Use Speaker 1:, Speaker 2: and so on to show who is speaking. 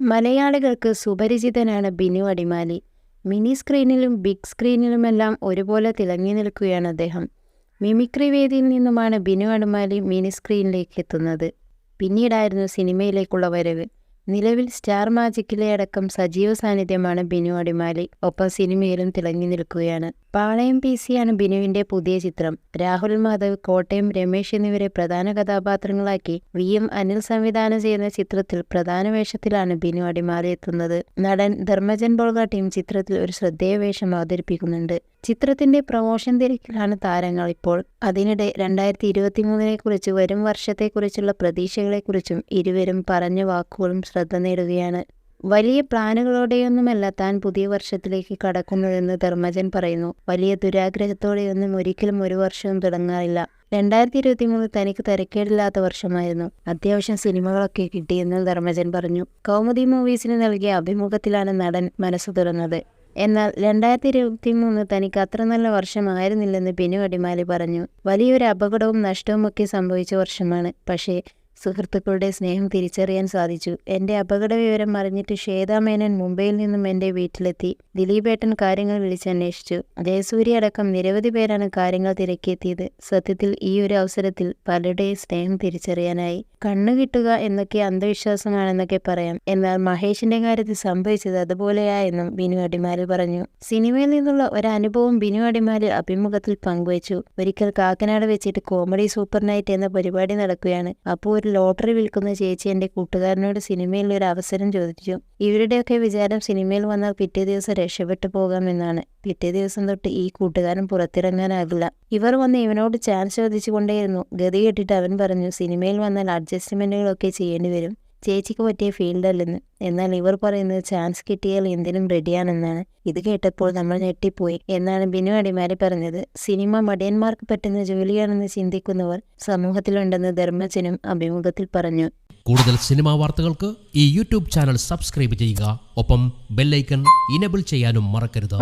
Speaker 1: മലയാളികൾക്ക് സുപരിചിതനാണ് Binu Adimali. Mini സ്ക്രീനിലും big സ്ക്രീനിലുമെല്ലാം ഒരുപോലെ തിളങ്ങി നിൽക്കുകയാണ് അദ്ദേഹം. മിമിക്രി വേദിയിൽ നിന്നുമാണ് ബിനു അടിമാലി മിനി സ്ക്രീനിലേക്ക് എത്തുന്നത്. പിന്നീടായിരുന്നു സിനിമയിലേക്കുള്ള വരവ്. നിലവിൽ സ്റ്റാർ മാജിക്കിലെ അടക്കം സജീവ സാന്നിധ്യമാണ് ബിനു അടിമാലി. ഒപ്പം സിനിമയിലും തിളങ്ങി നിൽക്കുകയാണ്. പാളയം PC-യാണ് ബിനുവിന്റെ പുതിയ ചിത്രം. രാഹുൽ മാധവ്, കോട്ടയം രമേശ് എന്നിവരെ പ്രധാന കഥാപാത്രങ്ങളാക്കി VM അനിൽ സംവിധാനം ചെയ്യുന്ന ചിത്രത്തിൽ പ്രധാന വേഷത്തിലാണ് ബിനു അടിമാലി എത്തുന്നത്. നടൻ ധർമ്മജൻ ബോൾഗാട്ടിയും ചിത്രത്തിൽ ഒരു ശ്രദ്ധേയ വേഷം അവതരിപ്പിക്കുന്നുണ്ട്. ചിത്രത്തിന്റെ പ്രമോഷൻ തിരക്കിലാണ് താരങ്ങൾ ഇപ്പോൾ. അതിനിടെ 2023 കുറിച്ച്, വരും വർഷത്തെക്കുറിച്ചുള്ള പ്രതീക്ഷകളെക്കുറിച്ചും ഇരുവരും പറഞ്ഞ വാക്കുകളും ശ്രദ്ധ നേടുകയാണ്. വലിയ പ്ലാനുകളോടെയൊന്നുമല്ല താൻ പുതിയ വർഷത്തിലേക്ക് കടക്കുന്നതെന്ന് ധർമ്മജൻ പറയുന്നു. വലിയ ദുരാഗ്രഹത്തോടെയൊന്നും ഒരിക്കലും ഒരു വർഷവും തുടങ്ങാറില്ല. 2023 തനിക്ക് തരക്കേടില്ലാത്ത വർഷമായിരുന്നു. അത്യാവശ്യം സിനിമകളൊക്കെ കിട്ടിയെന്ന് ധർമ്മജൻ പറഞ്ഞു. കൗമുദി മൂവീസിന് നൽകിയ അഭിമുഖത്തിലാണ് നടൻ മനസ്സ് തുറന്നത്. എന്നാൽ 2023 തനിക്ക് അത്ര നല്ല വർഷമായിരുന്നില്ലെന്ന് ബിനു അടിമാലി പറഞ്ഞു. വലിയൊരു അപകടവും നഷ്ടവുമൊക്കെ സംഭവിച്ച വർഷമാണ്. പക്ഷേ സുഹൃത്തുക്കളുടെ സ്നേഹം തിരിച്ചറിയാൻ സാധിച്ചു. എൻ്റെ അപകട വിവരം അറിഞ്ഞിട്ട് ശ്വേതാ മേനൻ മുംബൈയിൽ നിന്നും എൻ്റെ വീട്ടിലെത്തി. ദിലീപേട്ടൻ കാര്യങ്ങൾ വിളിച്ചന്വേഷിച്ചു. ജയസൂര്യ അടക്കം നിരവധി പേരാണ് കാര്യങ്ങൾ തിരക്കിയെത്തിയത്. സത്യത്തിൽ ഈ ഒരു അവസരത്തിൽ പലരുടെയും സ്നേഹം തിരിച്ചറിയാനായി. കണ്ണു കിട്ടുക എന്നൊക്കെ അന്ധവിശ്വാസമാണെന്നൊക്കെ പറയാം. എന്നാൽ മഹേഷിന്റെ കാര്യത്തിൽ സംഭവിച്ചത് അതുപോലെയായെന്നും ബിനു അടിമാലി പറഞ്ഞു. സിനിമയിൽ നിന്നുള്ള ഒരനുഭവം ബിനു അടിമാലി അഭിമുഖത്തിൽ പങ്കുവച്ചു. ഒരിക്കൽ കാക്കനാട് വെച്ചിട്ട് കോമഡി സൂപ്പർ നൈറ്റ് എന്ന പരിപാടി നടക്കുകയാണ്. അപ്പോൾ ഒരു ലോട്ടറി വിൽക്കുന്ന ചേച്ചി എൻ്റെ കൂട്ടുകാരനോട് സിനിമയിൽ ഒരു അവസരം ചോദിച്ചു. ഇവരുടെയൊക്കെ വിചാരം സിനിമയിൽ വന്നാൽ പിറ്റേ ദിവസം രക്ഷപ്പെട്ടു പോകാമെന്നാണ്. പിറ്റേ ദിവസം തൊട്ട് ഈ കൂട്ടുകാരൻ പുറത്തിറങ്ങാനാകില്ല. ഇവർ വന്ന് ഇവനോട് ചാൻസ് ചോദിച്ചു കൊണ്ടേയിരുന്നു. ഗതി കെട്ടിട്ട് അവൻ പറഞ്ഞു, സിനിമയിൽ വന്നാൽ അഡ്ജസ്റ്റ്മെന്റുകളൊക്കെ ചെയ്യേണ്ടി വരും, ചേച്ചിക്ക് പറ്റിയ ഫീൽഡല്ലെന്ന്. എന്നാൽ ഇവർ പറയുന്നത് ചാൻസ് കിട്ടിയാൽ എന്തിനും റെഡിയാണെന്നാണ്. ഇത് കേട്ടപ്പോൾ നമ്മൾ ഞെട്ടിപ്പോയി എന്നാണ് ബിനു അടിമാലി പറഞ്ഞത്. സിനിമ മടിയന്മാർക്ക് പറ്റുന്ന ജോലിയാണെന്ന് ചിന്തിക്കുന്നവർ സമൂഹത്തിലുണ്ടെന്ന് ധർമ്മജനും അഭിമുഖത്തിൽ പറഞ്ഞു.
Speaker 2: കൂടുതൽ സിനിമാ വാർത്തകൾക്ക് ഈ യൂട്യൂബ് ചാനൽ സബ്സ്ക്രൈബ് ചെയ്യുക. ഒപ്പം ബെല്ലൈക്കൺ ഇനേബിൾ ചെയ്യാനും മറക്കരുത്.